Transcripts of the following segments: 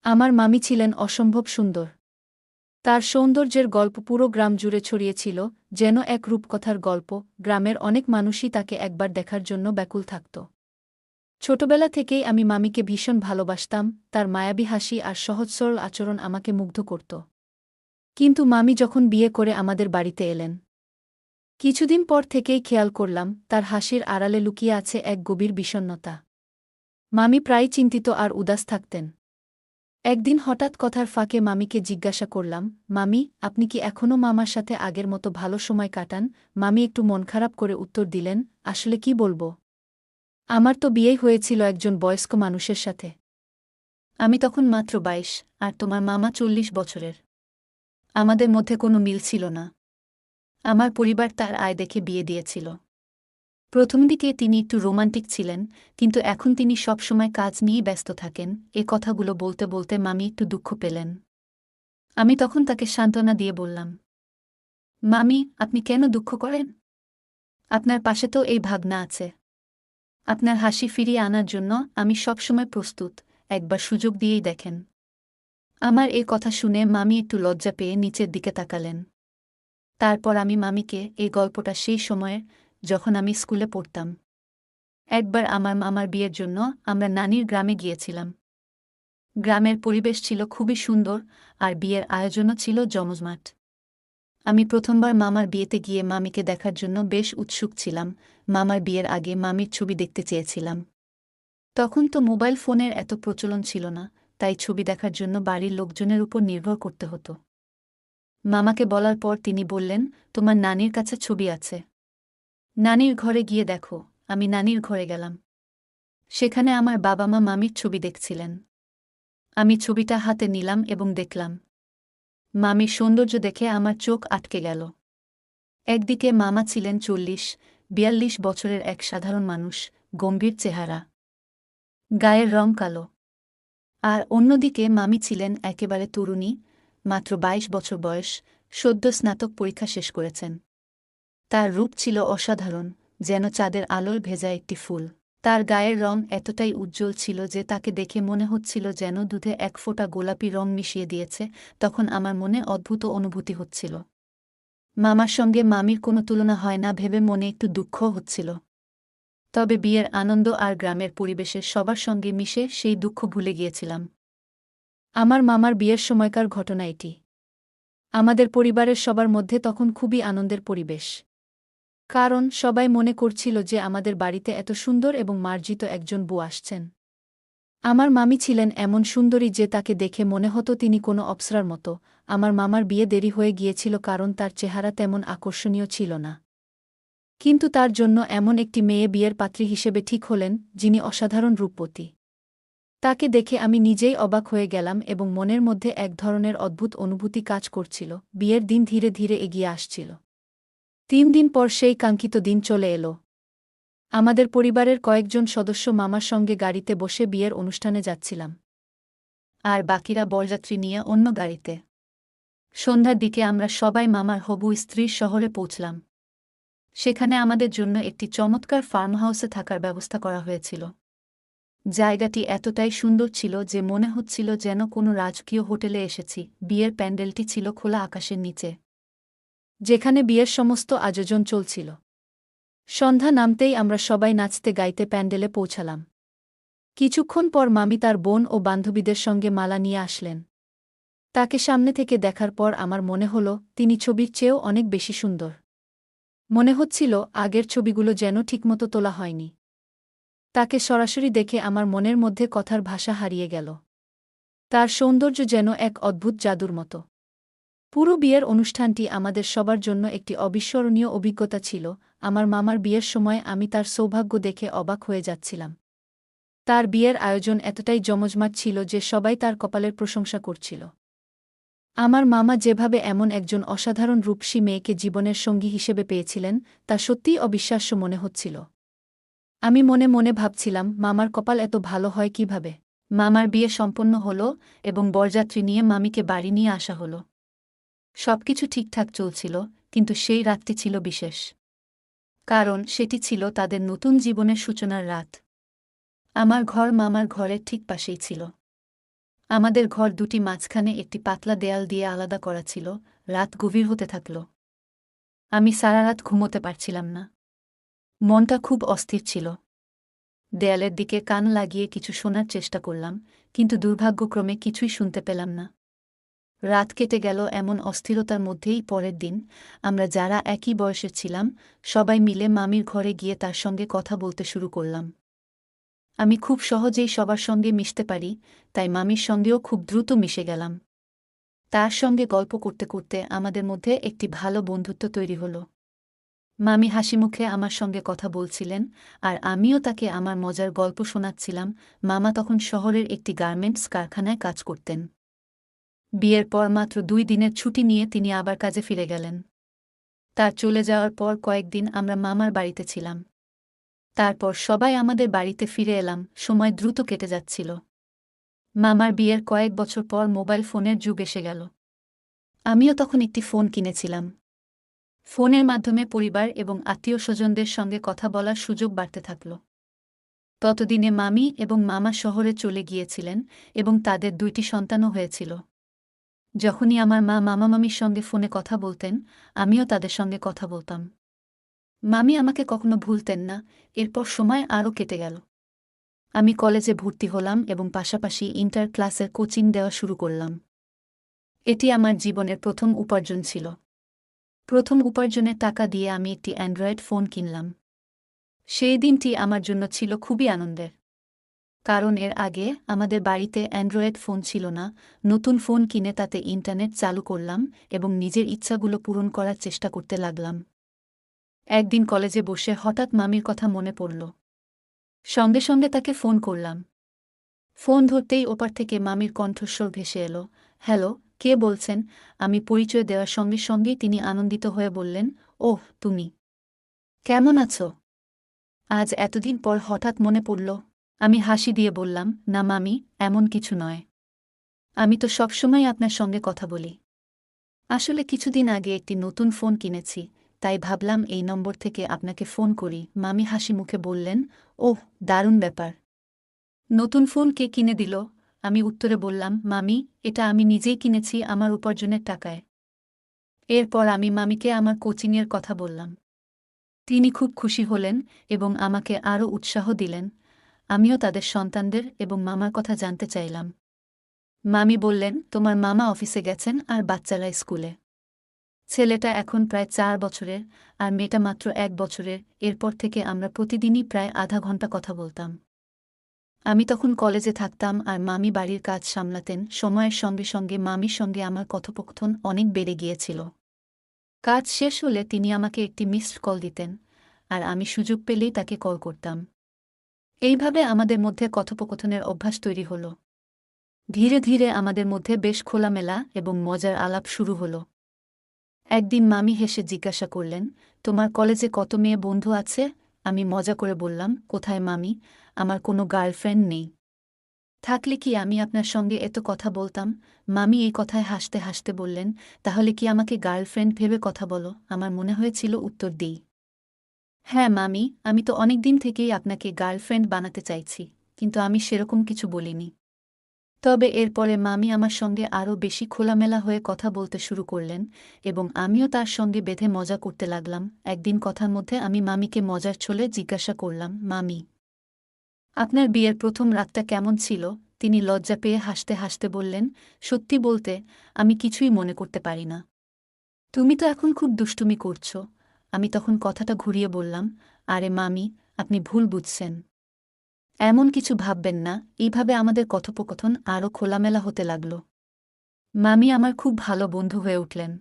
আমার মামি ছিলেন অসম্ভব সুন্দর। তার সৌন্দর্যের গল্প পুরো গ্রাম জুড়ে ছড়িয়েছিল, যেন এক রূপকথার গল্প। গ্রামের অনেক মানুষই তাকে একবার দেখার জন্য ব্যাকুল থাকত। ছোটবেলা থেকেই আমি মামিকে ভীষণ ভালোবাসতাম, তার মায়াবী হাসি আর সহজ সরল আচরণ আমাকে মুগ্ধ করত। কিন্তু মামি যখন বিয়ে করে আমাদের বাড়িতে এলেন, কিছুদিন পর থেকেই খেয়াল করলাম তার হাসির আড়ালে লুকিয়ে আছে এক গভীর বিষণ্ণতা। মামি প্রায় চিন্তিত আর উদাস থাকতেন। একদিন হঠাৎ কথার ফাঁকে মামিকে জিজ্ঞাসা করলাম, মামি, আপনি কি এখনও মামার সাথে আগের মতো ভালো সময় কাটান? মামি একটু মন খারাপ করে উত্তর দিলেন, আসলে কি বলবো, আমার তো বিয়েই হয়েছিল একজন বয়স্ক মানুষের সাথে। আমি তখন মাত্র ২২, আর তোমার মামা ৪০ বছরের। আমাদের মধ্যে কোনো মিল ছিল না। আমার পরিবার তার আয় দেখে বিয়ে দিয়েছিল। প্রথম দিকে তিনি একটু রোমান্টিক ছিলেন, কিন্তু এখন তিনি সবসময় কাজ নিয়েই ব্যস্ত থাকেন। এ কথাগুলো বলতে বলতে মামি একটু দুঃখ পেলেন। আমি তখন তাকে সান্ত্বনা দিয়ে বললাম, মামি, আপনি কেন দুঃখ করেন? আপনার পাশে তো এই ভাবনা আছে। আপনার হাসি ফিরিয়ে আনার জন্য আমি সবসময় প্রস্তুত, একবার সুযোগ দিয়েই দেখেন। আমার এই কথা শুনে মামি একটু লজ্জা পেয়ে নিচের দিকে তাকালেন। তারপর আমি মামিকে এই গল্পটা সেই সময়ের, যখন আমি স্কুলে পড়তাম। একবার আমার মামার বিয়ের জন্য আমরা নানির গ্রামে গিয়েছিলাম। গ্রামের পরিবেশ ছিল খুবই সুন্দর, আর বিয়ের আয়োজনও ছিল জমজমাট। আমি প্রথমবার মামার বিয়েতে গিয়ে মামিকে দেখার জন্য বেশ উৎসুক ছিলাম। মামার বিয়ের আগে মামির ছবি দেখতে চেয়েছিলাম। তখন তো মোবাইল ফোনের এত প্রচলন ছিল না, তাই ছবি দেখার জন্য বাড়ির লোকজনের উপর নির্ভর করতে হতো। মামাকে বলার পর তিনি বললেন, তোমার নানির কাছে ছবি আছে, নানির ঘরে গিয়ে দেখো। আমি নানির ঘরে গেলাম। সেখানে আমার বাবা মা মামির ছবি দেখছিলেন। আমি ছবিটা হাতে নিলাম এবং দেখলাম। মামির সৌন্দর্য দেখে আমার চোখ আটকে গেল। একদিকে মামা ছিলেন ৪০-৪২ বছরের এক সাধারণ মানুষ, গম্ভীর চেহারা, গায়ের রং কালো। আর অন্যদিকে মামি ছিলেন একেবারে তরুণী, মাত্র ২২ বছর বয়স, সদ্য স্নাতক পরীক্ষা শেষ করেছেন। তার রূপ ছিল অসাধারণ, যেন চাঁদের আলোর ভেজা একটি ফুল। তার গায়ের রং এতটাই উজ্জ্বল ছিল যে তাকে দেখে মনে হচ্ছিল যেন দুধে এক ফোঁটা গোলাপি রং মিশিয়ে দিয়েছে। তখন আমার মনে অদ্ভুত অনুভূতি হচ্ছিল। মামার সঙ্গে মামির কোনো তুলনা হয় না ভেবে মনে একটু দুঃখ হচ্ছিল। তবে বিয়ের আনন্দ আর গ্রামের পরিবেশের সবার সঙ্গে মিশে সেই দুঃখ ভুলে গিয়েছিলাম। আমার মামার বিয়ের সময়কার ঘটনা এটি। আমাদের পরিবারের সবার মধ্যে তখন খুবই আনন্দের পরিবেশ। কারণ সবাই মনে করছিল যে আমাদের বাড়িতে এত সুন্দর এবং মার্জিত একজন বউ আসছেন। আমার মামি ছিলেন এমন সুন্দরী যে তাকে দেখে মনে হতো তিনি কোনো অপ্সরার মতো। আমার মামার বিয়ে দেরি হয়ে গিয়েছিল কারণ তার চেহারা তেমন আকর্ষণীয় ছিল না। কিন্তু তার জন্য এমন একটি মেয়ে বিয়ের পাত্রী হিসেবে ঠিক হলেন, যিনি অসাধারণ রূপবতী। তাকে দেখে আমি নিজেই অবাক হয়ে গেলাম এবং মনের মধ্যে এক ধরনের অদ্ভুত অনুভূতি কাজ করছিল। বিয়ের দিন ধীরে ধীরে এগিয়ে আসছিল। ৩ দিন পর সেই কাঙ্ক্ষিত দিন চলে এলো। আমাদের পরিবারের কয়েকজন সদস্য মামার সঙ্গে গাড়িতে বসে বিয়ের অনুষ্ঠানে যাচ্ছিলাম, আর বাকিরা বরযাত্রী নিয়ে অন্য গাড়িতে। সন্ধ্যার দিকে আমরা সবাই মামার হবু স্ত্রীর শহরে পৌঁছলাম। সেখানে আমাদের জন্য একটি চমৎকার ফার্ম হাউসে থাকার ব্যবস্থা করা হয়েছিল। জায়গাটি এতটাই সুন্দর ছিল যে মনে হচ্ছিল যেন কোনো রাজকীয় হোটেলে এসেছি। বিয়ের প্যান্ডেলটি ছিল খোলা আকাশের নিচে, যেখানে বিয়ের সমস্ত আয়োজন চলছিল। সন্ধ্যা নামতেই আমরা সবাই নাচতে গাইতে প্যান্ডেলে পৌঁছালাম। কিছুক্ষণ পর মামি তার বোন ও বান্ধবীদের সঙ্গে মালা নিয়ে আসলেন। তাকে সামনে থেকে দেখার পর আমার মনে হল তিনি ছবির চেয়েও অনেক বেশি সুন্দর। মনে হচ্ছিল আগের ছবিগুলো যেন ঠিকমতো তোলা হয়নি। তাকে সরাসরি দেখে আমার মনের মধ্যে কথার ভাষা হারিয়ে গেল। তার সৌন্দর্য যেন এক অদ্ভুত জাদুর মতো। পুরো বিয়ের অনুষ্ঠানটি আমাদের সবার জন্য একটি অবিস্মরণীয় অভিজ্ঞতা ছিল। আমার মামার বিয়ের সময় আমি তার সৌভাগ্য দেখে অবাক হয়ে যাচ্ছিলাম। তার বিয়ের আয়োজন এতটাই জমজমাট ছিল যে সবাই তার কপালের প্রশংসা করছিল। আমার মামা যেভাবে এমন একজন অসাধারণ রূপসী মেয়েকে জীবনের সঙ্গী হিসেবে পেয়েছিলেন, তা সত্যিই অবিশ্বাস্য মনে হচ্ছিল। আমি মনে মনে ভাবছিলাম, মামার কপাল এত ভালো হয় কিভাবে। মামার বিয়ে সম্পন্ন হল এবং বরযাত্রী নিয়ে মামিকে বাড়ি নিয়ে আসা হল। সবকিছু ঠিকঠাক চলছিল, কিন্তু সেই রাতটি ছিল বিশেষ। কারণ সেটি ছিল তাদের নতুন জীবনের সূচনার রাত। আমার ঘর মামার ঘরের ঠিক পাশেই ছিল। আমাদের ঘর দুটি মাঝখানে একটি পাতলা দেয়াল দিয়ে আলাদা করা ছিল। রাত গভীর হতে থাকল। আমি সারা রাত ঘুমোতে পারছিলাম না। মনটা খুব অস্থির ছিল। দেয়ালের দিকে কান লাগিয়ে কিছু শোনার চেষ্টা করলাম, কিন্তু দুর্ভাগ্যক্রমে কিছুই শুনতে পেলাম না। রাত কেটে গেল এমন অস্থিরতার মধ্যেই। পরের দিন আমরা যারা একই বয়সের ছিলাম, সবাই মিলে মামির ঘরে গিয়ে তার সঙ্গে কথা বলতে শুরু করলাম। আমি খুব সহজেই সবার সঙ্গে মিশতে পারি, তাই মামির সঙ্গেও খুব দ্রুত মিশে গেলাম। তার সঙ্গে গল্প করতে করতে আমাদের মধ্যে একটি ভালো বন্ধুত্ব তৈরি হল। মামি হাসিমুখে আমার সঙ্গে কথা বলছিলেন, আর আমিও তাকে আমার মজার গল্প শোনাচ্ছিলাম। মামা তখন শহরের একটি গার্মেন্টস কারখানায় কাজ করতেন। বিয়ের পর মাত্র 2 দিনের ছুটি নিয়ে তিনি আবার কাজে ফিরে গেলেন। তার চলে যাওয়ার পর কয়েকদিন আমরা মামার বাড়িতে ছিলাম। তারপর সবাই আমাদের বাড়িতে ফিরে এলাম। সময় দ্রুত কেটে যাচ্ছিল। মামার বিয়ের কয়েক বছর পর মোবাইল ফোনের যুগ এসে গেল। আমিও তখন একটি ফোন কিনেছিলাম। ফোনের মাধ্যমে পরিবার এবং আত্মীয়-স্বজনদের সঙ্গে কথা বলার সুযোগ বাড়তে থাকল। ততদিনে মামি এবং মামা শহরে চলে গিয়েছিলেন এবং তাদের 2টি সন্তানও হয়েছিল। যখনই আমার মা মামা-মামির সঙ্গে ফোনে কথা বলতেন, আমিও তাদের সঙ্গে কথা বলতাম। মামি আমাকে কখনো ভুলতেন না। এরপর সময় আরও কেটে গেল। আমি কলেজে ভর্তি হলাম এবং পাশাপাশি ইন্টার ক্লাসের কোচিং দেওয়া শুরু করলাম। এটি আমার জীবনের প্রথম উপার্জন ছিল। প্রথম উপার্জনের টাকা দিয়ে আমি একটি অ্যান্ড্রয়েড ফোন কিনলাম। সেই দিনটি আমার জন্য ছিল খুবই আনন্দের। কারণ এর আগে আমাদের বাড়িতে অ্যান্ড্রয়েড ফোন ছিল না। নতুন ফোন কিনে তাতে ইন্টারনেট চালু করলাম এবং নিজের ইচ্ছাগুলো পূরণ করার চেষ্টা করতে লাগলাম। একদিন কলেজে বসে হঠাৎ মামির কথা মনে পড়ল। সঙ্গে সঙ্গে তাকে ফোন করলাম। ফোন ধরতেই ওপার থেকে মামির কণ্ঠস্বর ভেসে এলো, হ্যালো, কে বলছেন? আমি পরিচয় দেওয়ার সঙ্গে সঙ্গেই তিনি আনন্দিত হয়ে বললেন, ওহ, তুমি কেমন আছো? আজ এতদিন পর হঠাৎ মনে পড়ল। আমি হাসি দিয়ে বললাম, না মামি, এমন কিছু নয়। আমি তো সবসময় আপনার সঙ্গে কথা বলি। আসলে কিছুদিন আগে একটি নতুন ফোন কিনেছি, তাই ভাবলাম এই নম্বর থেকে আপনাকে ফোন করি। মামি হাসি মুখে বললেন, ওহ, দারুণ ব্যাপার। নতুন ফোন কে কিনে দিল? আমি উত্তরে বললাম, মামি, এটা আমি নিজেই কিনেছি আমার উপার্জনের টাকায়। এরপর আমি মামিকে আমার কোচিংয়ের কথা বললাম। তিনি খুব খুশি হলেন এবং আমাকে আরও উৎসাহ দিলেন। আমিও তাদের সন্তানদের এবং মামার কথা জানতে চাইলাম। মামি বললেন, তোমার মামা অফিসে গেছেন আর বাচ্চারা স্কুলে। ছেলেটা এখন প্রায় 4 বছরের আর মেয়েটা মাত্র 1 বছরের। এরপর থেকে আমরা প্রতিদিনই প্রায় আধা ঘন্টা কথা বলতাম। আমি তখন কলেজে থাকতাম আর মামি বাড়ির কাজ সামলাতেন। সময়ের সঙ্গে সঙ্গে মামির সঙ্গে আমার কথোপকথন অনেক বেড়ে গিয়েছিল। কাজ শেষ হলে তিনি আমাকে একটি মিসড কল দিতেন, আর আমি সুযোগ পেলেই তাকে কল করতাম। এইভাবে আমাদের মধ্যে কথোপকথনের অভ্যাস তৈরি হল। ধীরে ধীরে আমাদের মধ্যে বেশ খোলামেলা এবং মজার আলাপ শুরু হল। একদিন মামি হেসে জিজ্ঞাসা করলেন, তোমার কলেজে কত মেয়ে বন্ধু আছে? আমি মজা করে বললাম, কোথায় মামি, আমার কোনো গার্লফ্রেন্ড নেই। থাকলে কি আমি আপনার সঙ্গে এত কথা বলতাম? মামি এই কথায় হাসতে হাসতে বললেন, তাহলে কি আমাকে গার্লফ্রেন্ড ভেবে কথা বলো? আমার মনে হয়েছিল উত্তর দিই। হ্যাঁ মামি, আমি তো অনেক দিন থেকেই আপনাকে গার্লফ্রেন্ড বানাতে চাইছি, কিন্তু আমি সেরকম কিছু বলিনি। তবে এরপরে মামি আমার সঙ্গে আরও বেশি খোলামেলা হয়ে কথা বলতে শুরু করলেন এবং আমিও তার সঙ্গে বেঁধে মজা করতে লাগলাম। একদিন কথার মধ্যে আমি মামিকে মজার ছলে জিজ্ঞাসা করলাম, মামি, আপনার বিয়ের প্রথম রাতটা কেমন ছিল? তিনি লজ্জা পেয়ে হাসতে হাসতে বললেন, সত্যি বলতে, আমি কিছুই মনে করতে পারি না। তুমি তো এখন খুব দুষ্টুমি করছ। আমি তখন কথাটা ঘুরিয়ে বললাম, আরে মামি, আপনি ভুল বুঝছেন। এমন কিছু ভাববেন না। এইভাবে আমাদের কথোপকথন আরও খোলামেলা হতে লাগল। মামি আমার খুব ভালো বন্ধু হয়ে উঠলেন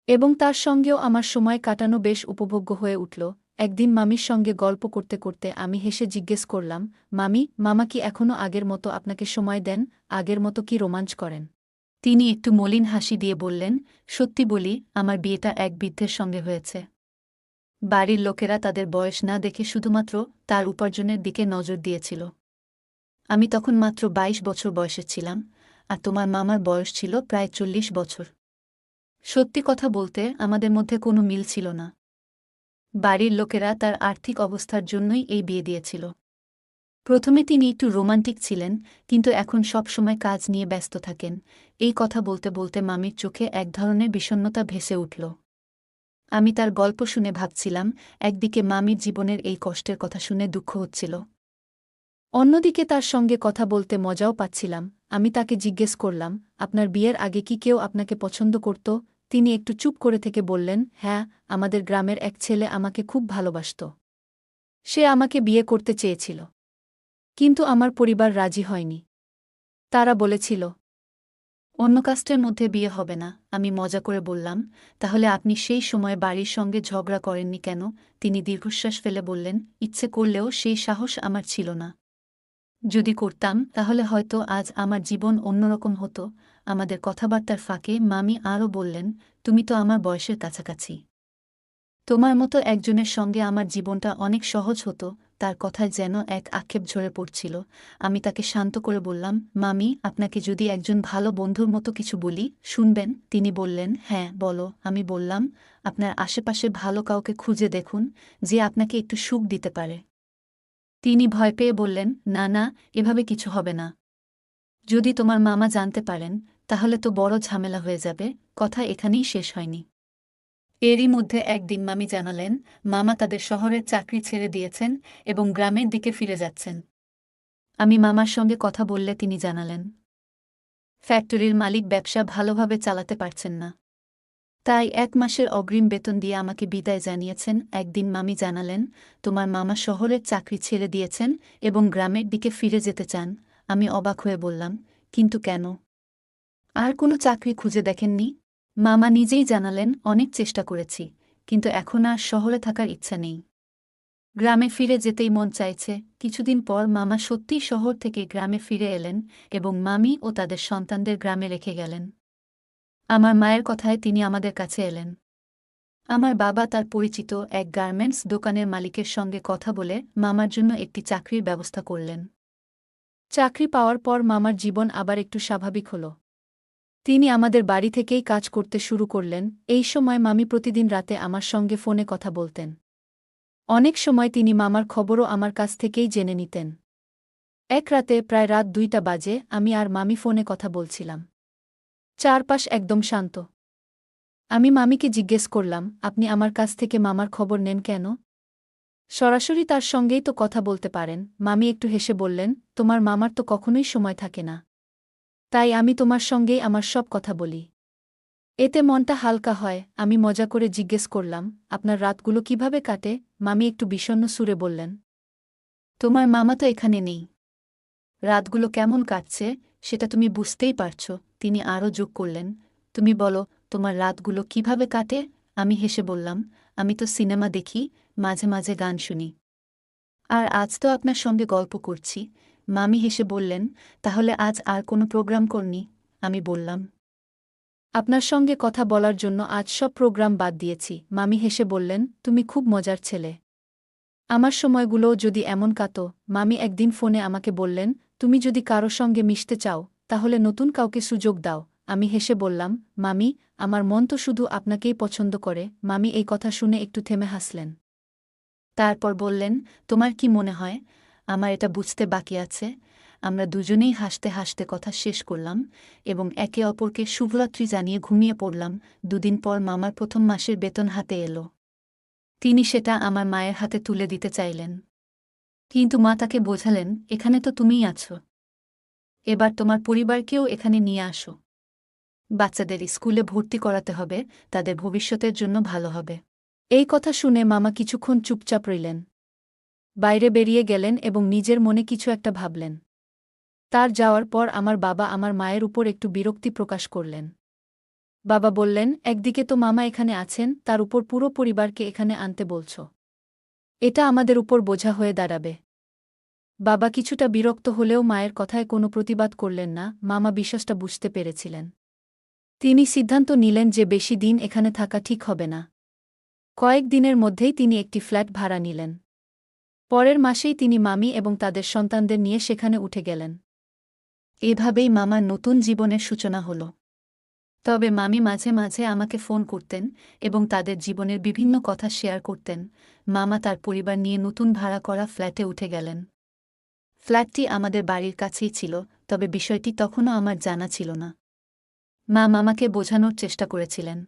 এবং তার সঙ্গেও আমার সময় কাটানো বেশ উপভোগ্য হয়ে উঠল। একদিন মামির সঙ্গে গল্প করতে করতে আমি হেসে জিজ্ঞেস করলাম, মামি, মামা কি এখনও আগের মতো আপনাকে সময় দেন? আগের মতো কি রোমাঞ্চ করেন? তিনি একটু মলিন হাসি দিয়ে বললেন, সত্যি বলি, আমার বিয়েটা এক বৃদ্ধের সঙ্গে হয়েছে। বাড়ির লোকেরা তাদের বয়স না দেখে শুধুমাত্র তার উপার্জনের দিকে নজর দিয়েছিল। আমি তখন মাত্র 22 বছর বয়সের ছিলাম, আর তোমার মামার বয়স ছিল প্রায় 40 বছর। সত্যি কথা বলতে আমাদের মধ্যে কোনো মিল ছিল না। বাড়ির লোকেরা তার আর্থিক অবস্থার জন্যই এই বিয়ে দিয়েছিল। প্রথমে তিনি একটু রোমান্টিক ছিলেন, কিন্তু এখন সবসময় কাজ নিয়ে ব্যস্ত থাকেন। এই কথা বলতে বলতে মামির চোখে এক ধরনের বিষণ্ণতা ভেসে উঠল। আমি তার গল্প শুনে ভাবছিলাম, একদিকে মামির জীবনের এই কষ্টের কথা শুনে দুঃখ হচ্ছিল, অন্যদিকে তার সঙ্গে কথা বলতে মজাও পাচ্ছিলাম। আমি তাকে জিজ্ঞেস করলাম, আপনার বিয়ের আগে কি কেউ আপনাকে পছন্দ করত? তিনি একটু চুপ করে থেকে বললেন, হ্যাঁ, আমাদের গ্রামের এক ছেলে আমাকে খুব ভালোবাসত। সে আমাকে বিয়ে করতে চেয়েছিল, কিন্তু আমার পরিবার রাজি হয়নি। তারা বলেছিল, অন্য কাস্টের মধ্যে বিয়ে হবে না। আমি মজা করে বললাম, তাহলে আপনি সেই সময় বাড়ির সঙ্গে ঝগড়া করেননি কেন? তিনি দীর্ঘশ্বাস ফেলে বললেন, ইচ্ছে করলেও সেই সাহস আমার ছিল না। যদি করতাম তাহলে হয়তো আজ আমার জীবন অন্যরকম হতো। আমাদের কথাবার্তার ফাঁকে মামি আরও বললেন, তুমি তো আমার বয়সের কাছাকাছি। তোমার মতো একজনের সঙ্গে আমার জীবনটা অনেক সহজ হতো। তার কথায় যেন এক আক্ষেপ ঝরে পড়ছিল। আমি তাকে শান্ত করে বললাম, মামি, আপনাকে যদি একজন ভালো বন্ধুর মতো কিছু বলি, শুনবেন? তিনি বললেন, হ্যাঁ, বলো। আমি বললাম, আপনার আশেপাশে ভালো কাউকে খুঁজে দেখুন, যে আপনাকে একটু সুখ দিতে পারে। তিনি ভয় পেয়ে বললেন, না না, এভাবে কিছু হবে না। যদি তোমার মামা জানতে পারেন, তাহলে তো বড় ঝামেলা হয়ে যাবে। কথা এখানেই শেষ হয়নি। এরই মধ্যে একদিন মামি জানালেন, মামা তাদের শহরের চাকরি ছেড়ে দিয়েছেন এবং গ্রামের দিকে ফিরে যাচ্ছেন। আমি মামার সঙ্গে কথা বললে তিনি জানালেন, ফ্যাক্টরির মালিক ব্যবসা ভালোভাবে চালাতে পারছেন না, তাই 1 মাসের অগ্রিম বেতন দিয়ে আমাকে বিদায় জানিয়েছেন। একদিন মামি জানালেন, তোমার মামা শহরের চাকরি ছেড়ে দিয়েছেন এবং গ্রামের দিকে ফিরে যেতে চান। আমি অবাক হয়ে বললাম, কিন্তু কেন? আর কোনো চাকরি খুঁজে দেখেননি? মামা নিজেই জানালেন, অনেক চেষ্টা করেছি, কিন্তু এখন আর শহরে থাকার ইচ্ছা নেই। গ্রামে ফিরে যেতেই মন চাইছে। কিছুদিন পর মামা সত্যিই শহর থেকে গ্রামে ফিরে এলেন এবং মামি ও তাদের সন্তানদের গ্রামে রেখে গেলেন। আমার মায়ের কথায় তিনি আমাদের কাছে এলেন। আমার বাবা তার পরিচিত এক গার্মেন্টস দোকানের মালিকের সঙ্গে কথা বলে মামার জন্য একটি চাকরির ব্যবস্থা করলেন। চাকরি পাওয়ার পর মামার জীবন আবার একটু স্বাভাবিক হল। তিনি আমাদের বাড়ি থেকেই কাজ করতে শুরু করলেন। এই সময় মামি প্রতিদিন রাতে আমার সঙ্গে ফোনে কথা বলতেন। অনেক সময় তিনি মামার খবরও আমার কাছ থেকেই জেনে নিতেন। এক রাতে প্রায় রাত 2টা বাজে, আমি আর মামি ফোনে কথা বলছিলাম। চারপাশ একদম শান্ত। আমি মামিকে জিজ্ঞেস করলাম, আপনি আমার কাছ থেকে মামার খবর নেন কেন? সরাসরি তার সঙ্গেই তো কথা বলতে পারেন। মামি একটু হেসে বললেন, তোমার মামার তো কখনোই সময় থাকে না, তাই আমি তোমার সঙ্গেই আমার সব কথা বলি। এতে মনটা হালকা হয়। আমি মজা করে জিজ্ঞেস করলাম, আপনার রাতগুলো কিভাবে কাটে? মামি একটু বিষণ্ণ সুরে বললেন, তোমার মামা তো এখানে নেই। রাতগুলো কেমন কাটছে সেটা তুমি বুঝতেই পারছ। তিনি আরও যোগ করলেন, তুমি বলো, তোমার রাতগুলো কিভাবে কাটে? আমি হেসে বললাম, আমি তো সিনেমা দেখি, মাঝে মাঝে গান শুনি। আর আজ তো আপনার সঙ্গে গল্প করছি। মামি হেসে বললেন, তাহলে আজ আর কোনো প্রোগ্রাম করনি? আমি বললাম, আপনার সঙ্গে কথা বলার জন্য আজ সব প্রোগ্রাম বাদ দিয়েছি। মামি হেসে বললেন, তুমি খুব মজার ছেলে। আমার সময়গুলোও যদি এমন কাতো। মামি একদিন ফোনে আমাকে বললেন, তুমি যদি কারো সঙ্গে মিশতে চাও, তাহলে নতুন কাউকে সুযোগ দাও। আমি হেসে বললাম, মামি, আমার মন তো শুধু আপনাকেই পছন্দ করে। মামি এই কথা শুনে একটু থেমে হাসলেন। তারপর বললেন, তোমার কি মনে হয় আমার এটা বুঝতে বাকি আছে? আমরা দুজনেই হাসতে হাসতে কথা শেষ করলাম এবং একে অপরকে শুভরাত্রি জানিয়ে ঘুমিয়ে পড়লাম। 2 দিন পর মামার প্রথম মাসের বেতন হাতে এলো। তিনি সেটা আমার মায়ের হাতে তুলে দিতে চাইলেন, কিন্তু মা তাকে বোঝালেন, এখানে তো তুমিই আছো, এবার তোমার পরিবারকেও এখানে নিয়ে আসো। বাচ্চাদের স্কুলে ভর্তি করাতে হবে, তাদের ভবিষ্যতের জন্য ভালো হবে। এই কথা শুনে মামা কিছুক্ষণ চুপচাপ রইলেন। বাইরে বেরিয়ে গেলেন এবং নিজের মনে কিছু একটা ভাবলেন। তার যাওয়ার পর আমার বাবা আমার মায়ের উপর একটু বিরক্তি প্রকাশ করলেন। বাবা বললেন, একদিকে তো মামা এখানে আছেন, তার উপর পুরো পরিবারকে এখানে আনতে বলছ। এটা আমাদের উপর বোঝা হয়ে দাঁড়াবে। বাবা কিছুটা বিরক্ত হলেও মায়ের কথায় কোনো প্রতিবাদ করলেন না। মামা বিষয়টা বুঝতে পেরেছিলেন। তিনি সিদ্ধান্ত নিলেন যে বেশি দিন এখানে থাকা ঠিক হবে না। কয়েক দিনের মধ্যেই তিনি একটি ফ্ল্যাট ভাড়া নিলেন। পরের মাসেই তিনি মামি এবং তাদের সন্তানদের নিয়ে সেখানে উঠে গেলেন। এভাবেই মামার নতুন জীবনের সূচনা হল। তবে মামি মাঝে মাঝে আমাকে ফোন করতেন এবং তাদের জীবনের বিভিন্ন কথা শেয়ার করতেন। মামা তার পরিবার নিয়ে নতুন ভাড়া করা ফ্ল্যাটে উঠে গেলেন। ফ্ল্যাটটি আমাদের বাড়ির কাছেই ছিল, তবে বিষয়টি তখনও আমার জানা ছিল না। মা মামাকে বোঝানোর চেষ্টা করেছিলেন,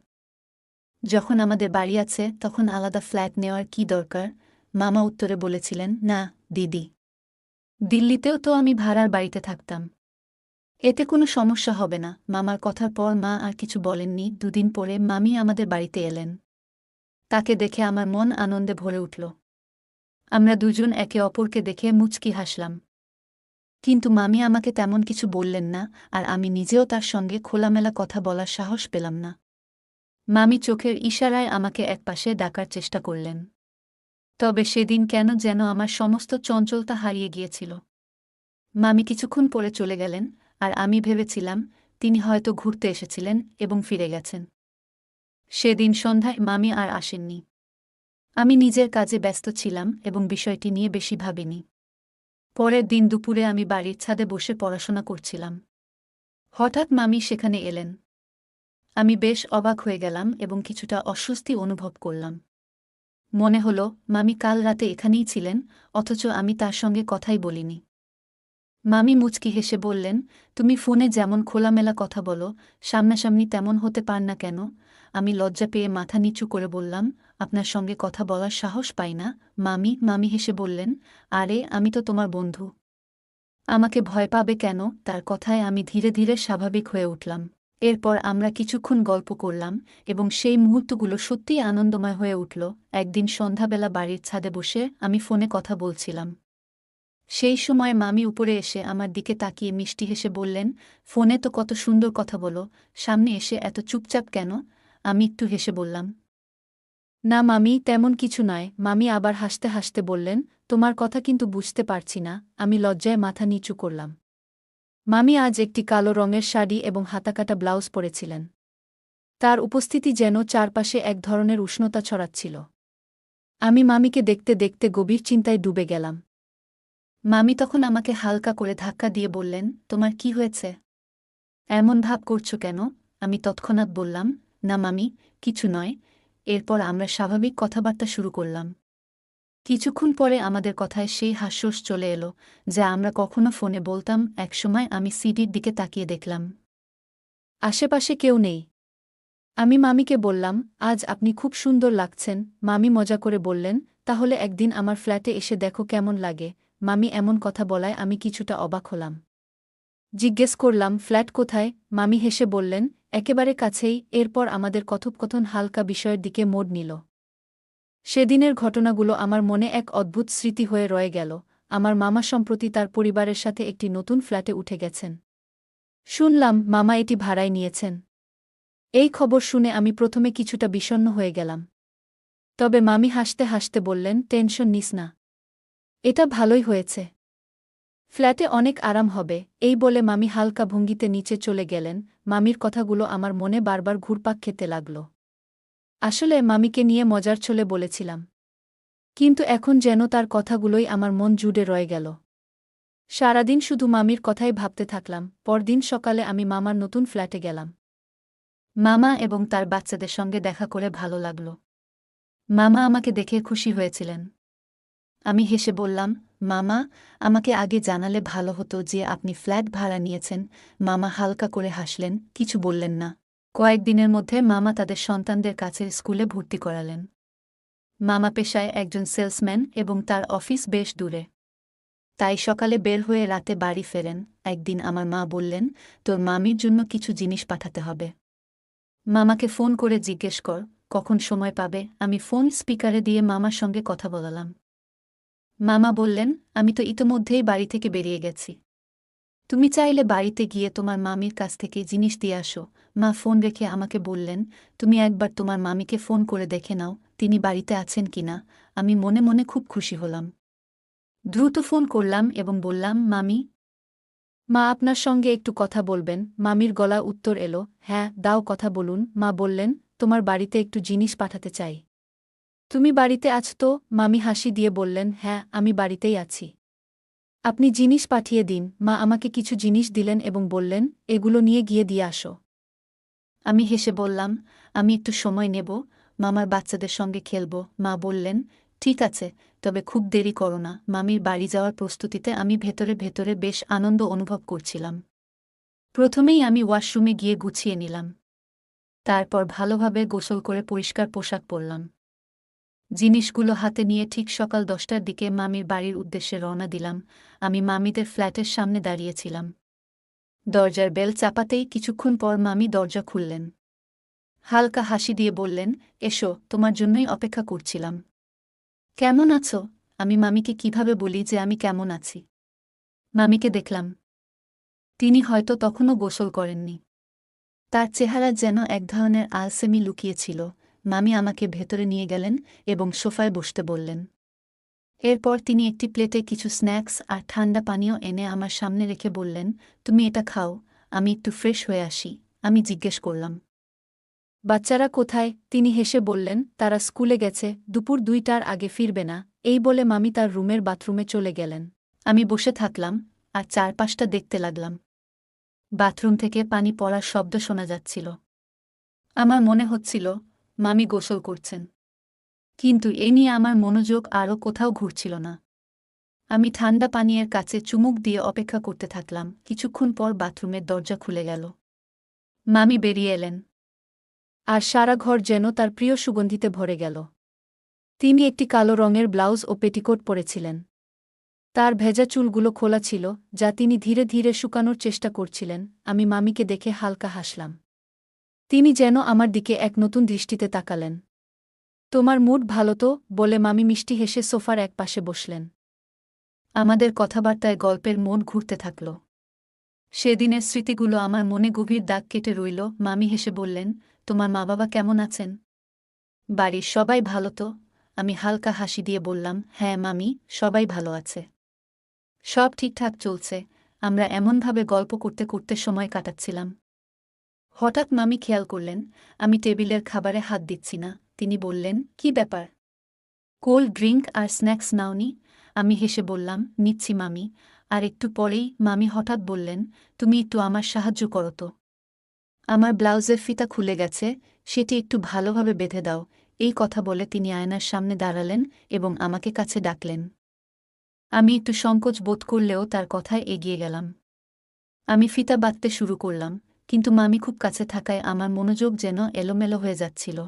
যখন আমাদের বাড়ি আছে তখন আলাদা ফ্ল্যাট নেওয়ার কী দরকার। মামা উত্তরে বলেছিলেন, না দিদি, দিল্লিতেও তো আমি ভাড়ার বাড়িতে থাকতাম, এতে কোনো সমস্যা হবে না। মামার কথার পর মা আর কিছু বলেননি। দুদিন পরে মামি আমাদের বাড়িতে এলেন। তাকে দেখে আমার মন আনন্দে ভরে উঠল। আমরা দুজন একে অপরকে দেখে মুচকি হাসলাম। কিন্তু মামি আমাকে তেমন কিছু বললেন না, আর আমি নিজেও তার সঙ্গে খোলামেলা কথা বলার সাহস পেলাম না। মামি চোখের ইশারায় আমাকে একপাশে ডাকার চেষ্টা করলেন। তবে সেদিন কেন যেন আমার সমস্ত চঞ্চলতা হারিয়ে গিয়েছিল। মামি কিছুক্ষণ পরে চলে গেলেন, আর আমি ভেবেছিলাম তিনি হয়তো ঘুরতে এসেছিলেন এবং ফিরে গেছেন। সেদিন সন্ধ্যায় মামি আর আসেননি। আমি নিজের কাজে ব্যস্ত ছিলাম এবং বিষয়টি নিয়ে বেশি ভাবিনি। পরের দিন দুপুরে আমি বাড়ির ছাদে বসে পড়াশোনা করছিলাম। হঠাৎ মামি সেখানে এলেন। আমি বেশ অবাক হয়ে গেলাম এবং কিছুটা অস্বস্তি অনুভব করলাম। মনে হলো মামি কাল রাতে এখানেই ছিলেন, অথচ আমি তার সঙ্গে কথাই বলিনি। মামি মুচকি হেসে বললেন, তুমি ফোনে যেমন খোলামেলা কথা বলো, সামনাসামনি তেমন হতে পার না কেন? আমি লজ্জা পেয়ে মাথা নিচু করে বললাম, আপনার সঙ্গে কথা বলার সাহস পাই না। মামি হেসে বললেন, আরে আমি তো তোমার বন্ধু, আমাকে ভয় পাবে কেন? তার কথায় আমি ধীরে ধীরে স্বাভাবিক হয়ে উঠলাম। এরপর আমরা কিছুক্ষণ গল্প করলাম এবং সেই মুহূর্তগুলো সত্যিই আনন্দময় হয়ে উঠল। একদিন সন্ধ্যাবেলা বাড়ির ছাদে বসে আমি ফোনে কথা বলছিলাম। সেই সময় মামি উপরে এসে আমার দিকে তাকিয়ে মিষ্টি হেসে বললেন, ফোনে তো কত সুন্দর কথা বলো, সামনে এসে এত চুপচাপ কেন? আমি একটু হেসে বললাম, না মামি, তেমন কিছু নয়। মামি আবার হাসতে হাসতে বললেন, তোমার কথা কিন্তু বুঝতে পারছি না। আমি লজ্জায় মাথা নিচু করলাম। মামি আজ একটি কালো রঙের শাড়ি এবং হাতাকাটা ব্লাউজ পরেছিলেন। তার উপস্থিতি যেন চারপাশে এক ধরনের উষ্ণতা ছড়াচ্ছিল। আমি মামিকে দেখতে দেখতে গভীর চিন্তায় ডুবে গেলাম। মামি তখন আমাকে হালকা করে ধাক্কা দিয়ে বললেন, তোমার কি হয়েছে? এমন ভাব করছো কেন? আমি তৎক্ষণাৎ বললাম, না মামি, কিছু নয়। এরপর আমরা স্বাভাবিক কথাবার্তা শুরু করলাম। কিছুক্ষণ পরে আমাদের কথায় সেই হাস্যরস চলে এলো, যা আমরা কখনো ফোনে বলতাম। একসময় আমি সিডির দিকে তাকিয়ে দেখলাম, আশেপাশে কেউ নেই। আমি মামিকে বললাম, আজ আপনি খুব সুন্দর লাগছেন। মামি মজা করে বললেন, তাহলে একদিন আমার ফ্ল্যাটে এসে দেখো কেমন লাগে। মামি এমন কথা বলায় আমি কিছুটা অবাক হলাম। জিজ্ঞেস করলাম, ফ্ল্যাট কোথায়? মামি হেসে বললেন, একেবারে কাছেই। এরপর আমাদের কথোপকথন হালকা বিষয়ের দিকে মোড় নিল। সেদিনের ঘটনাগুলো আমার মনে এক অদ্ভুত স্মৃতি হয়ে রয়ে গেল। আমার মামা সম্প্রতি তার পরিবারের সাথে একটি নতুন ফ্ল্যাটে উঠে গেছেন। শুনলাম মামা এটি ভাড়ায় নিয়েছেন। এই খবর শুনে আমি প্রথমে কিছুটা বিষণ্ণ হয়ে গেলাম। তবে মামি হাসতে হাসতে বললেন, টেনশন নিস না, এটা ভালোই হয়েছে। ফ্ল্যাটে অনেক আরাম হবে। এই বলে মামি হালকা ভঙ্গিতে নিচে চলে গেলেন। মামির কথাগুলো আমার মনে বারবার ঘুরপাক খেতে লাগল। আসলে মামিকে নিয়ে মজার ছলে বলেছিলাম, কিন্তু এখন যেন তার কথাগুলোই আমার মন জুড়ে রয়ে গেল। সারাদিন শুধু মামির কথাই ভাবতে থাকলাম। পরদিন সকালে আমি মামার নতুন ফ্ল্যাটে গেলাম। মামা এবং তার বাচ্চাদের সঙ্গে দেখা করে ভালো লাগল। মামা আমাকে দেখে খুশি হয়েছিলেন। আমি হেসে বললাম, মামা, আমাকে আগে জানালে ভালো হতো যে আপনি ফ্ল্যাট ভাড়া নিয়েছেন। মামা হালকা করে হাসলেন, কিছু বললেন না। কয়েকদিনের মধ্যে মামা তাদের সন্তানদের কাছে স্কুলে ভর্তি করালেন। মামা পেশায় একজন সেলসম্যান এবং তার অফিস বেশ দূরে। তাই সকালে বের হয়ে রাতে বাড়ি ফেরেন। একদিন আমার মা বললেন, তোর মামির জন্য কিছু জিনিস পাঠাতে হবে। মামাকে ফোন করে জিজ্ঞেস কর কখন সময় পাবে। আমি ফোন স্পিকারে দিয়ে মামার সঙ্গে কথা বলালাম। মামা বললেন, আমি তো ইতোমধ্যেই বাড়ি থেকে বেরিয়ে গেছি। তুমি চাইলে বাড়িতে গিয়ে তোমার মামির কাছ থেকে জিনিস দিয়ে আসো। মা ফোন রেখে আমাকে বললেন, তুমি একবার তোমার মামিকে ফোন করে দেখে নাও তিনি বাড়িতে আছেন কিনা। আমি মনে মনে খুব খুশি হলাম। দ্রুত ফোন করলাম এবং বললাম, মামি, মা আপনার সঙ্গে একটু কথা বলবেন। মামির গলা উত্তর এলো, হ্যাঁ দাও, কথা বলুন। মা বললেন, তোমার বাড়িতে একটু জিনিস পাঠাতে চাই। তুমি বাড়িতে আছ তো? মামি হাসি দিয়ে বললেন, হ্যাঁ আমি বাড়িতেই আছি। আপনি জিনিস পাঠিয়ে দিন। মা আমাকে কিছু জিনিস দিলেন এবং বললেন, এগুলো নিয়ে গিয়ে দিয়ে আসো। আমি হেসে বললাম, আমি একটু সময় নেব, মামার বাচ্চাদের সঙ্গে খেলব। মা বললেন, ঠিক আছে, তবে খুব দেরি করো না। মামির বাড়ি যাওয়ার প্রস্তুতিতে আমি ভেতরে ভেতরে বেশ আনন্দ অনুভব করছিলাম। প্রথমেই আমি ওয়াশরুমে গিয়ে গুছিয়ে নিলাম। তারপর ভালোভাবে গোসল করে পরিষ্কার পোশাক পরলাম। জিনিসগুলো হাতে নিয়ে ঠিক সকাল 10টার দিকে মামির বাড়ির উদ্দেশ্যে রওনা দিলাম। আমি মামিদের ফ্ল্যাটের সামনে দাঁড়িয়েছিলাম। দরজার বেল চাপাতেই কিছুক্ষণ পর মামি দরজা খুললেন। হালকা হাসি দিয়ে বললেন, এসো, তোমার জন্যই অপেক্ষা করছিলাম। কেমন আছো? আমি মামিকে কিভাবে বলি যে আমি কেমন আছি? মামিকে দেখলাম। তিনি হয়তো তখনও গোসল করেননি। তার চেহারা যেন এক ধরনের আলসেমি লুকিয়েছিল। মামি আমাকে ভেতরে নিয়ে গেলেন এবং সোফায় বসতে বললেন। এরপর তিনি একটি প্লেটে কিছু স্ন্যাক্স আর ঠান্ডা পানীয় এনে আমার সামনে রেখে বললেন, তুমি এটা খাও, আমি একটু ফ্রেশ হয়ে আসি। আমি জিজ্ঞেস করলাম, বাচ্চারা কোথায়? তিনি হেসে বললেন, তারা স্কুলে গেছে, দুপুর 2টার আগে ফিরবে না। এই বলে মামি তার রুমের বাথরুমে চলে গেলেন। আমি বসে থাকলাম আর চারপাশটা দেখতে লাগলাম। বাথরুম থেকে পানি পড়ার শব্দ শোনা যাচ্ছিল। আমার মনে হচ্ছিল মামি গোসল করছেন। কিন্তু এ নিয়ে আমার মনোযোগ আরও কোথাও ঘুরছিল না। আমি ঠান্ডা পানীয়ের কাছে চুমুক দিয়ে অপেক্ষা করতে থাকলাম। কিছুক্ষণ পর বাথরুমের দরজা খুলে গেল। মামি বেরিয়ে এলেন। আর সারা ঘর যেন তার প্রিয় সুগন্ধিতে ভরে গেল। তিনি একটি কালো রঙের ব্লাউজ ও পেটিকোট পরেছিলেন। তার ভেজা চুলগুলো খোলা ছিল, যা তিনি ধীরে ধীরে শুকানোর চেষ্টা করছিলেন। আমি মামিকে দেখে হালকা হাসলাম। তিনি যেন আমার দিকে এক নতুন দৃষ্টিতে তাকালেন। তোমার মুড ভালো তো? বলে মামি মিষ্টি হেসে সোফার এক পাশে বসলেন। আমাদের কথাবার্তায় গল্পের মন ঘুরতে থাকল। সেদিনের স্মৃতিগুলো আমার মনে গভীর দাগ কেটে রইল। মামি হেসে বললেন, তোমার মা বাবা কেমন আছেন? বাড়ির সবাই ভালো তো? আমি হালকা হাসি দিয়ে বললাম, হ্যাঁ মামি, সবাই ভালো আছে। সব ঠিকঠাক চলছে। আমরা এমনভাবে গল্প করতে করতে সময় কাটাচ্ছিলাম। হঠাৎ মামি খেয়াল করলেন আমি টেবিলের খাবারে হাত দিচ্ছি না। তিনি বললেন, কি ব্যাপার? কোল্ড ড্রিঙ্ক আর স্ন্যাক্স নাওনি? আমি হেসে বললাম, নিচ্ছি মামি। আর একটু পরেই মামি হঠাৎ বললেন, তুমি একটু আমার সাহায্য করো তো। আমার ব্লাউজের ফিতা খুলে গেছে, সেটি একটু ভালোভাবে বেঁধে দাও। এই কথা বলে তিনি আয়নার সামনে দাঁড়ালেন এবং আমাকে কাছে ডাকলেন। আমি একটু সংকোচ বোধ করলেও তার কথায় এগিয়ে গেলাম। আমি ফিতা বাঁধতে শুরু করলাম, কিন্তু মামি খুব কাছে থাকায় আমার মনোযোগ যেন এলোমেলো হয়ে যাচ্ছিল।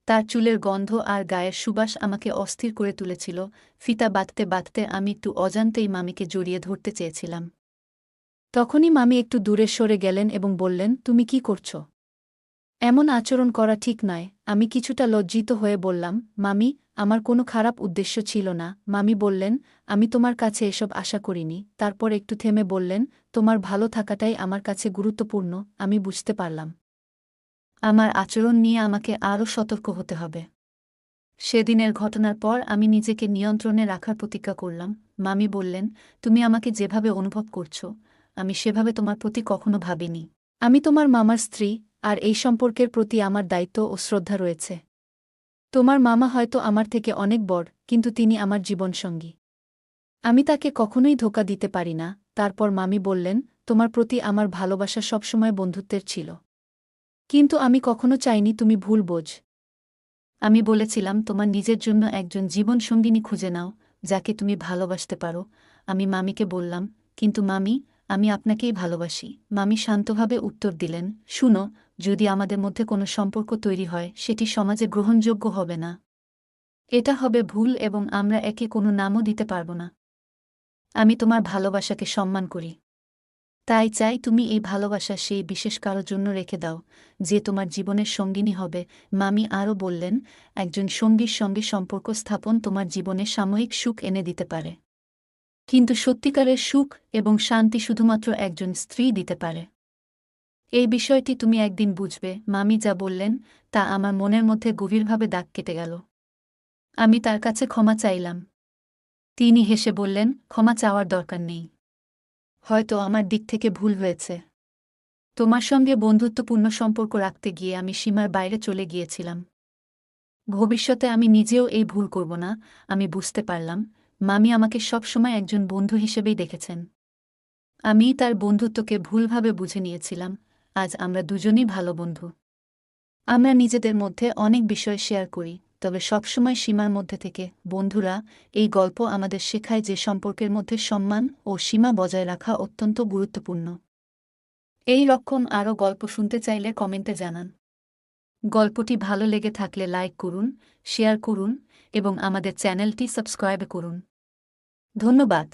তার চুলের গন্ধ আর গায়ের সুবাস আমাকে অস্থির করে তুলেছিল। ফিতা বাঁধতে বাঁধতে আমি একটু অজান্তেই মামিকে জড়িয়ে ধরতে চেয়েছিলাম। তখনই মামি একটু দূরে সরে গেলেন এবং বললেন, তুমি কি করছ? এমন আচরণ করা ঠিক নয়। আমি কিছুটা লজ্জিত হয়ে বললাম, মামি, আমার কোনো খারাপ উদ্দেশ্য ছিল না। মামি বললেন, আমি তোমার কাছে এসব আশা করিনি। তারপর একটু থেমে বললেন, তোমার ভালো থাকাটাই আমার কাছে গুরুত্বপূর্ণ। আমি বুঝতে পারলাম আমার আচরণ নিয়ে আমাকে আরও সতর্ক হতে হবে। সেদিনের ঘটনার পর আমি নিজেকে নিয়ন্ত্রণে রাখার প্রতিজ্ঞা করলাম। মামি বললেন, তুমি আমাকে যেভাবে অনুভব করছ, আমি সেভাবে তোমার প্রতি কখনো ভাবিনি। আমি তোমার মামার স্ত্রী, আর এই সম্পর্কের প্রতি আমার দায়িত্ব ও শ্রদ্ধা রয়েছে। তোমার মামা হয়তো আমার থেকে অনেক বড়, কিন্তু তিনি আমার জীবনসঙ্গী। আমি তাকে কখনোই ধোঁকা দিতে পারি না। তারপর মামি বললেন, তোমার প্রতি আমার ভালোবাসা সবসময় বন্ধুত্বের ছিল। কিন্তু আমি কখনো চাইনি তুমি ভুল বোঝ। আমি বলেছিলাম, তোমার নিজের জন্য একজন জীবনসঙ্গিনী খুঁজে নাও, যাকে তুমি ভালোবাসতে পারো। আমি মামিকে বললাম, কিন্তু মামি, আমি আপনাকেই ভালোবাসি। মামি শান্তভাবে উত্তর দিলেন, শুনো, যদি আমাদের মধ্যে কোনো সম্পর্ক তৈরি হয়, সেটি সমাজে গ্রহণযোগ্য হবে না। এটা হবে ভুল এবং আমরা একে কোনো নামও দিতে পারব না। আমি তোমার ভালোবাসাকে সম্মান করি। তাই চাই তুমি এই ভালোবাসা সেই বিশেষ কারোর জন্য রেখে দাও, যে তোমার জীবনের সঙ্গিনী হবে। মামি আরও বললেন, একজন সঙ্গীর সঙ্গে সম্পর্ক স্থাপন তোমার জীবনে সাময়িক সুখ এনে দিতে পারে, কিন্তু সত্যিকারের সুখ এবং শান্তি শুধুমাত্র একজন স্ত্রী দিতে পারে। এই বিষয়টি তুমি একদিন বুঝবে। মামি যা বললেন তা আমার মনের মধ্যে গভীরভাবে দাগ কেটে গেল। আমি তার কাছে ক্ষমা চাইলাম। তিনি হেসে বললেন, ক্ষমা চাওয়ার দরকার নেই। হয়তো আমার দিক থেকে ভুল হয়েছে। তোমার সঙ্গে বন্ধুত্বপূর্ণ সম্পর্ক রাখতে গিয়ে আমি সীমার বাইরে চলে গিয়েছিলাম। ভবিষ্যতে আমি নিজেও এই ভুল করব না। আমি বুঝতে পারলাম মামি আমাকে সবসময় একজন বন্ধু হিসেবেই দেখেছেন। আমি তার বন্ধুত্বকে ভুলভাবে বুঝে নিয়েছিলাম। আজ আমরা দুজনই ভালো বন্ধু। আমরা নিজেদের মধ্যে অনেক বিষয় শেয়ার করি, তবে সবসময় সীমার মধ্যে থেকে। বন্ধুরা, এই গল্প আমাদের শেখায় যে সম্পর্কের মধ্যে সম্মান ও সীমা বজায় রাখা অত্যন্ত গুরুত্বপূর্ণ। এই রকম আরও গল্প শুনতে চাইলে কমেন্টে জানান। গল্পটি ভালো লেগে থাকলে লাইক করুন, শেয়ার করুন এবং আমাদের চ্যানেলটি সাবস্ক্রাইব করুন। ধন্যবাদ।